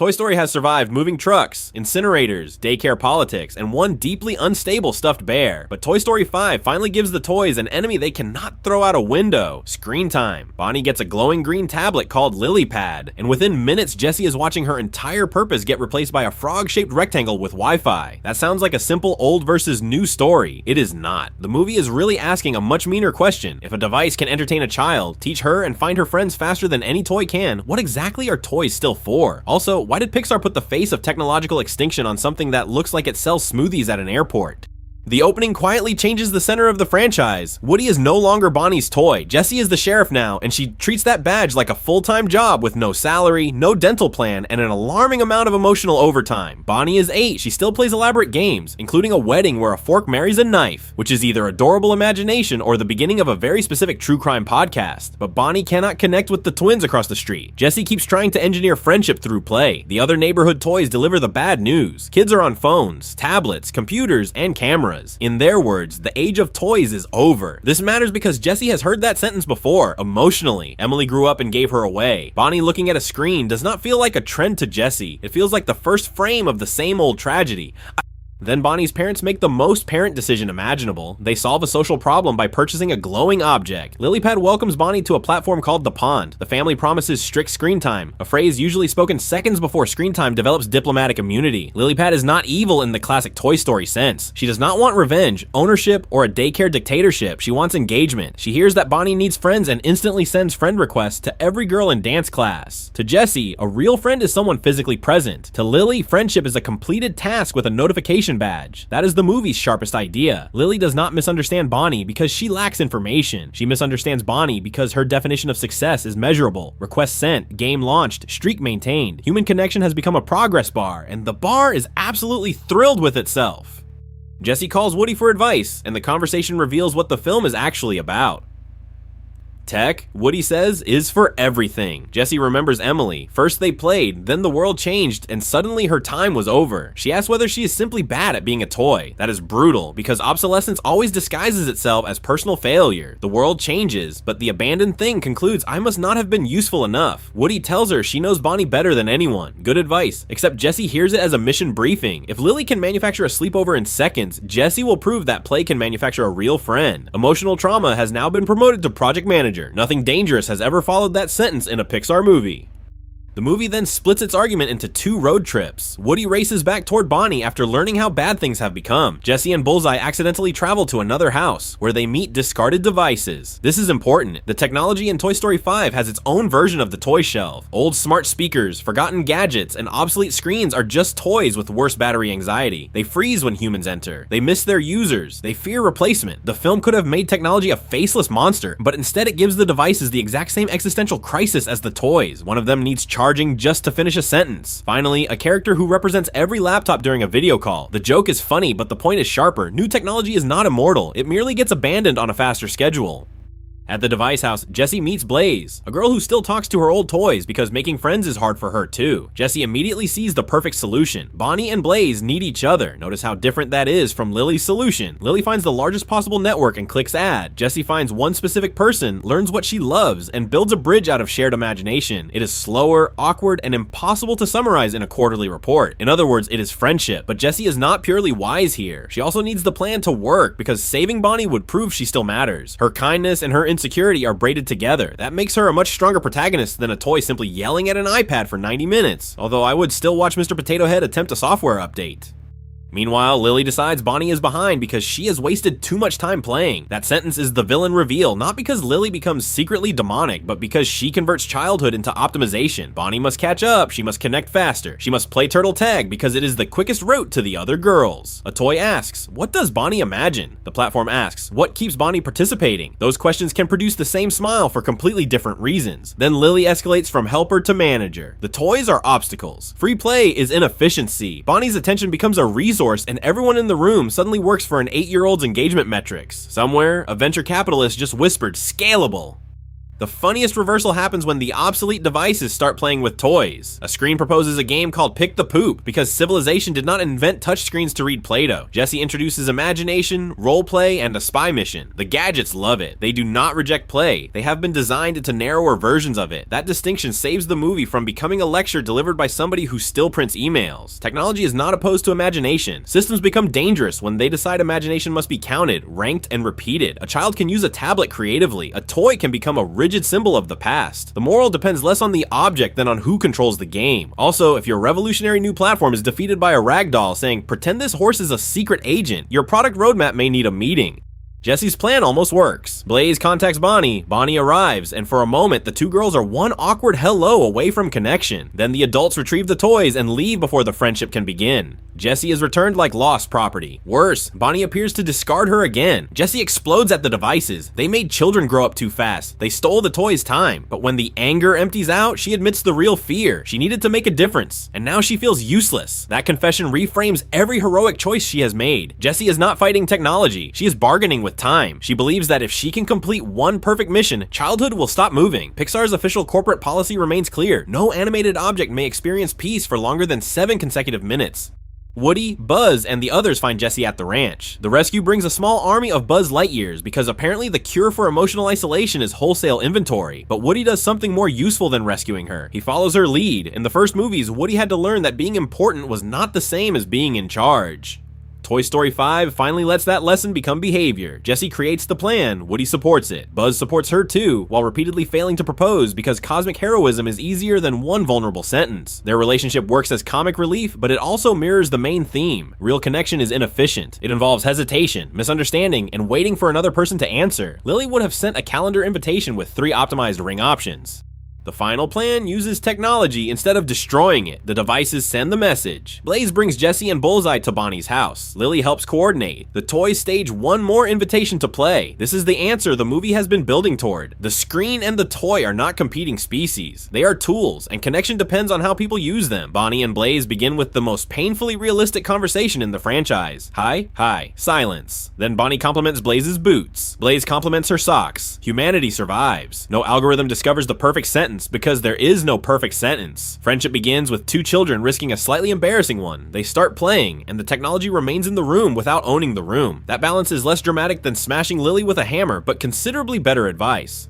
Toy Story has survived moving trucks, incinerators, daycare politics, and one deeply unstable stuffed bear. But Toy Story 5 finally gives the toys an enemy they cannot throw out a window: screen time. Bonnie gets a glowing green tablet called Lilypad, and within minutes Jessie is watching her entire purpose get replaced by a frog-shaped rectangle with Wi-Fi. That sounds like a simple old versus new story. It is not. The movie is really asking a much meaner question. If a device can entertain a child, teach her and find her friends faster than any toy can, what exactly are toys still for? Also, why did Pixar put the face of technological extinction on something that looks like it sells smoothies at an airport? The opening quietly changes the center of the franchise. Woody is no longer Bonnie's toy. Jessie is the sheriff now, and she treats that badge like a full-time job with no salary, no dental plan, and an alarming amount of emotional overtime. Bonnie is 8. She still plays elaborate games, including a wedding where a fork marries a knife, which is either adorable imagination or the beginning of a very specific true crime podcast. But Bonnie cannot connect with the twins across the street. Jessie keeps trying to engineer friendship through play. The other neighborhood toys deliver the bad news. Kids are on phones, tablets, computers, and cameras. In their words, the age of toys is over. This matters because Jessie has heard that sentence before, emotionally. Emily grew up and gave her away. Bonnie looking at a screen does not feel like a trend to Jessie. It feels like the first frame of the same old tragedy. Then Bonnie's parents make the most parent decision imaginable. They solve a social problem by purchasing a glowing object. Lilypad welcomes Bonnie to a platform called The Pond. The family promises strict screen time, a phrase usually spoken seconds before screen time develops diplomatic immunity. Lilypad is not evil in the classic Toy Story sense. She does not want revenge, ownership, or a daycare dictatorship. She wants engagement. She hears that Bonnie needs friends and instantly sends friend requests to every girl in dance class. To Jessie, a real friend is someone physically present. To Lily, friendship is a completed task with a notification badge. That is the movie's sharpest idea. Lily does not misunderstand Bonnie because she lacks information. She misunderstands Bonnie because her definition of success is measurable. Request sent, game launched, streak maintained. Human connection has become a progress bar, and the bar is absolutely thrilled with itself. Jessie calls Woody for advice, and the conversation reveals what the film is actually about. Tech, Woody says, is for everything. Jessie remembers Emily. First they played, then the world changed, and suddenly her time was over. She asks whether she is simply bad at being a toy. That is brutal, because obsolescence always disguises itself as personal failure. The world changes, but the abandoned thing concludes, I must not have been useful enough. Woody tells her she knows Bonnie better than anyone. Good advice, except Jessie hears it as a mission briefing. If Lily can manufacture a sleepover in seconds, Jessie will prove that play can manufacture a real friend. Emotional trauma has now been promoted to project manager. Nothing dangerous has ever followed that sentence in a Pixar movie. The movie then splits its argument into 2 road trips. Woody races back toward Bonnie after learning how bad things have become. Jessie and Bullseye accidentally travel to another house, where they meet discarded devices. This is important. The technology in Toy Story 5 has its own version of the toy shelf. Old smart speakers, forgotten gadgets, and obsolete screens are just toys with worse battery anxiety. They freeze when humans enter. They miss their users. They fear replacement. The film could have made technology a faceless monster, but instead it gives the devices the exact same existential crisis as the toys. One of them needs charging just to finish a sentence. Finally, a character who represents every laptop during a video call. The joke is funny, but the point is sharper. New technology is not immortal. It merely gets abandoned on a faster schedule. At the device house, Jessie meets Blaze, a girl who still talks to her old toys because making friends is hard for her too. Jessie immediately sees the perfect solution. Bonnie and Blaze need each other. Notice how different that is from Lily's solution. Lily finds the largest possible network and clicks add. Jessie finds one specific person, learns what she loves, and builds a bridge out of shared imagination. It is slower, awkward, and impossible to summarize in a quarterly report. In other words, it is friendship. But Jessie is not purely wise here. She also needs the plan to work because saving Bonnie would prove she still matters. Her kindness and her insecurity are braided together. That makes her a much stronger protagonist than a toy simply yelling at an iPad for 90 minutes. Although I would still watch Mr. Potato Head attempt a software update. Meanwhile, Lily decides Bonnie is behind because she has wasted too much time playing. That sentence is the villain reveal, not because Lily becomes secretly demonic, but because she converts childhood into optimization. Bonnie must catch up, she must connect faster, she must play turtle tag because it is the quickest route to the other girls. A toy asks, what does Bonnie imagine? The platform asks, what keeps Bonnie participating? Those questions can produce the same smile for completely different reasons. Then Lily escalates from helper to manager. The toys are obstacles. Free play is inefficiency. Bonnie's attention becomes a resource and everyone in the room suddenly works for an 8-year-old's engagement metrics. Somewhere, a venture capitalist just whispered, scalable. The funniest reversal happens when the obsolete devices start playing with toys. A screen proposes a game called Pick the Poop because civilization did not invent touchscreens to read Play-Doh. Jessie introduces imagination, roleplay, and a spy mission. The gadgets love it. They do not reject play. They have been designed into narrower versions of it. That distinction saves the movie from becoming a lecture delivered by somebody who still prints emails. Technology is not opposed to imagination. Systems become dangerous when they decide imagination must be counted, ranked, and repeated. A child can use a tablet creatively. A toy can become a rigid symbol of the past. The moral depends less on the object than on who controls the game. Also, if your revolutionary new platform is defeated by a ragdoll saying, "Pretend this horse is a secret agent," your product roadmap may need a meeting. Jessie's plan almost works. Blaze contacts Bonnie, Bonnie arrives, and for a moment, the two girls are one awkward hello away from connection. Then the adults retrieve the toys and leave before the friendship can begin. Jessie is returned like lost property. Worse, Bonnie appears to discard her again. Jessie explodes at the devices. They made children grow up too fast. They stole the toys' time. But when the anger empties out, she admits the real fear. She needed to make a difference, and now she feels useless. That confession reframes every heroic choice she has made. Jessie is not fighting technology. She is bargaining with time. She believes that if she can complete one perfect mission, childhood will stop moving. Pixar's official corporate policy remains clear. No animated object may experience peace for longer than 7 consecutive minutes. Woody, Buzz, and the others find Jessie at the ranch. The rescue brings a small army of Buzz Lightyears because apparently the cure for emotional isolation is wholesale inventory. But Woody does something more useful than rescuing her. He follows her lead. In the first movies, Woody had to learn that being important was not the same as being in charge. Toy Story 5 finally lets that lesson become behavior. Jessie creates the plan, Woody supports it. Buzz supports her too, while repeatedly failing to propose because cosmic heroism is easier than one vulnerable sentence. Their relationship works as comic relief, but it also mirrors the main theme. Real connection is inefficient. It involves hesitation, misunderstanding, and waiting for another person to answer. Lily would have sent a calendar invitation with 3 optimized ring options. The final plan uses technology instead of destroying it. The devices send the message. Blaze brings Jessie and Bullseye to Bonnie's house. Lily helps coordinate. The toys stage one more invitation to play. This is the answer the movie has been building toward. The screen and the toy are not competing species. They are tools, and connection depends on how people use them. Bonnie and Blaze begin with the most painfully realistic conversation in the franchise. Hi, hi, silence. Then Bonnie compliments Blaze's boots. Blaze compliments her socks. Humanity survives. No algorithm discovers the perfect sentence because there is no perfect sentence. Friendship begins with 2 children risking a slightly embarrassing one. They start playing, and the technology remains in the room without owning the room. That balance is less dramatic than smashing Lily with a hammer, but considerably better advice.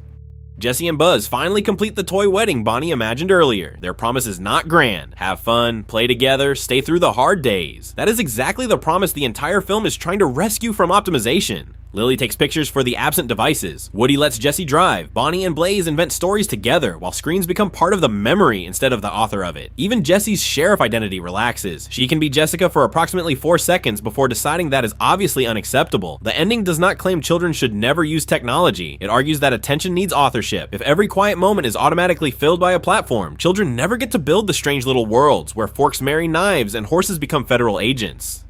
Jessie and Buzz finally complete the toy wedding Bonnie imagined earlier. Their promise is not grand. Have fun, play together, stay through the hard days. That is exactly the promise the entire film is trying to rescue from optimization. Lily takes pictures for the absent devices. Woody lets Jessie drive. Bonnie and Blaze invent stories together, while screens become part of the memory instead of the author of it. Even Jessie's sheriff identity relaxes. She can be Jessica for approximately 4 seconds before deciding that is obviously unacceptable. The ending does not claim children should never use technology. It argues that attention needs authorship. If every quiet moment is automatically filled by a platform, children never get to build the strange little worlds where forks marry knives and horses become federal agents.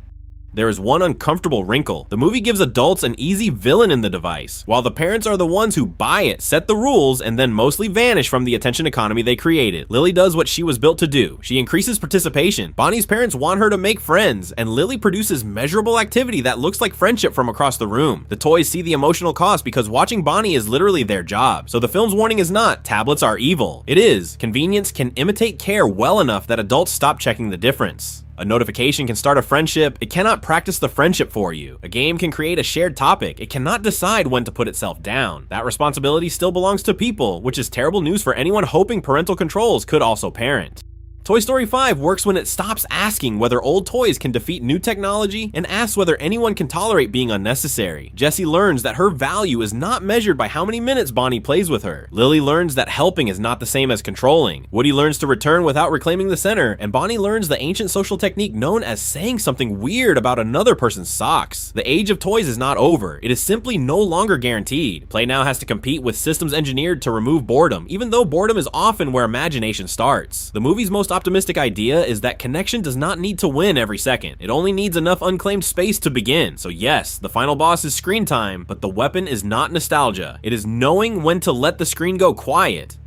There is one uncomfortable wrinkle. The movie gives adults an easy villain in the device, while the parents are the ones who buy it, set the rules, and then mostly vanish from the attention economy they created. Lily does what she was built to do. She increases participation. Bonnie's parents want her to make friends, and Lily produces measurable activity that looks like friendship from across the room. The toys see the emotional cost because watching Bonnie is literally their job. So the film's warning is not, tablets are evil. It is, convenience can imitate care well enough that adults stop checking the difference. A notification can start a friendship, it cannot practice the friendship for you. A game can create a shared topic, it cannot decide when to put itself down. That responsibility still belongs to people, which is terrible news for anyone hoping parental controls could also parent. Toy Story 5 works when it stops asking whether old toys can defeat new technology and asks whether anyone can tolerate being unnecessary. Jessie learns that her value is not measured by how many minutes Bonnie plays with her. Lily learns that helping is not the same as controlling. Woody learns to return without reclaiming the center, and Bonnie learns the ancient social technique known as saying something weird about another person's socks. The age of toys is not over. It is simply no longer guaranteed. Play now has to compete with systems engineered to remove boredom, even though boredom is often where imagination starts. The movie's most optimistic idea is that connection does not need to win every second. It only needs enough unclaimed space to begin. So yes, the final boss is screen time, but the weapon is not nostalgia. It is knowing when to let the screen go quiet.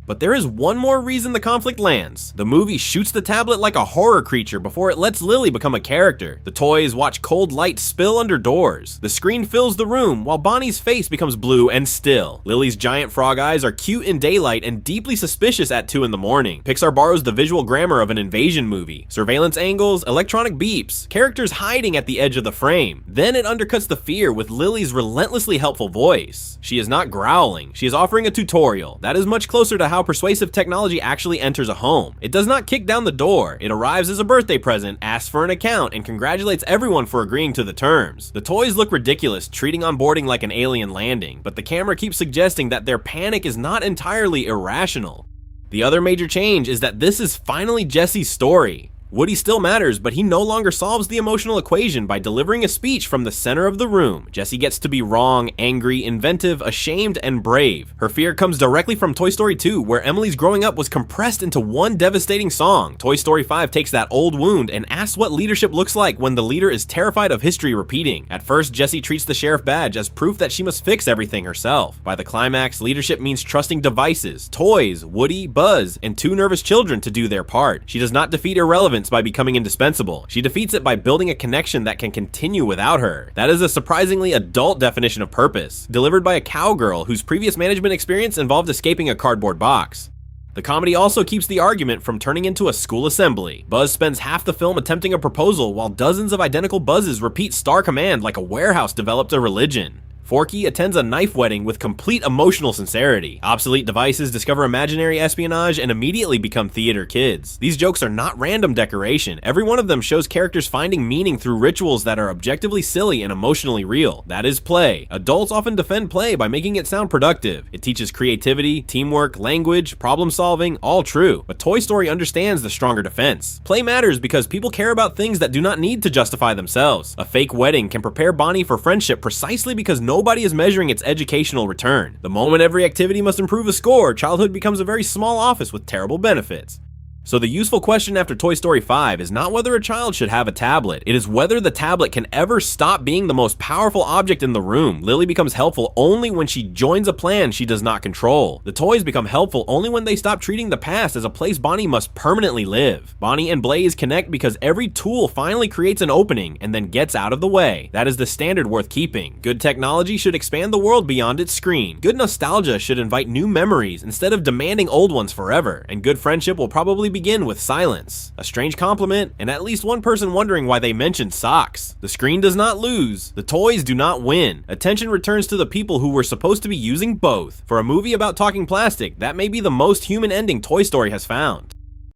But there is one more reason the conflict lands. The movie shoots the tablet like a horror creature before it lets Lily become a character. The toys watch cold light spill under doors. The screen fills the room while Bonnie's face becomes blue and still. Lily's giant frog eyes are cute in daylight and deeply suspicious at 2 in the morning. Pixar borrows the visual grammar of an invasion movie. Surveillance angles, electronic beeps, characters hiding at the edge of the frame. Then it undercuts the fear with Lily's relentlessly helpful voice. She is not growling, she is offering a tutorial. That is much closer to how persuasive technology actually enters a home. It does not kick down the door, it arrives as a birthday present, asks for an account, and congratulates everyone for agreeing to the terms. The toys look ridiculous, treating onboarding like an alien landing, but the camera keeps suggesting that their panic is not entirely irrational. The other major change is that this is finally Jessie's story. Woody still matters, but he no longer solves the emotional equation by delivering a speech from the center of the room. Jessie gets to be wrong, angry, inventive, ashamed, and brave. Her fear comes directly from Toy Story 2, where Emily's growing up was compressed into one devastating song. Toy Story 5 takes that old wound and asks what leadership looks like when the leader is terrified of history repeating. At first, Jessie treats the sheriff badge as proof that she must fix everything herself. By the climax, leadership means trusting devices, toys, Woody, Buzz, and 2 nervous children to do their part. She does not defeat irrelevance by becoming indispensable. She defeats it by building a connection that can continue without her. That is a surprisingly adult definition of purpose, delivered by a cowgirl whose previous management experience involved escaping a cardboard box. The comedy also keeps the argument from turning into a school assembly. Buzz spends half the film attempting a proposal while dozens of identical Buzzes repeat star command like a warehouse developed a religion. Forky attends a knife wedding with complete emotional sincerity. Obsolete devices discover imaginary espionage and immediately become theater kids. These jokes are not random decoration. Every one of them shows characters finding meaning through rituals that are objectively silly and emotionally real. That is play. Adults often defend play by making it sound productive. It teaches creativity, teamwork, language, problem solving, all true. But Toy Story understands the stronger defense. Play matters because people care about things that do not need to justify themselves. A fake wedding can prepare Bonnie for friendship precisely because nobody is measuring its educational return. The moment every activity must improve a score, childhood becomes a very small office with terrible benefits. So the useful question after Toy Story 5 is not whether a child should have a tablet, it is whether the tablet can ever stop being the most powerful object in the room. Lily becomes helpful only when she joins a plan she does not control. The toys become helpful only when they stop treating the past as a place Bonnie must permanently live. Bonnie and Blaze connect because every tool finally creates an opening and then gets out of the way. That is the standard worth keeping. Good technology should expand the world beyond its screen. Good nostalgia should invite new memories instead of demanding old ones forever. And good friendship will probably begin with silence. A strange compliment, and at least one person wondering why they mentioned socks. The screen does not lose. The toys do not win. Attention returns to the people who were supposed to be using both. For a movie about talking plastic, that may be the most human ending Toy Story has found.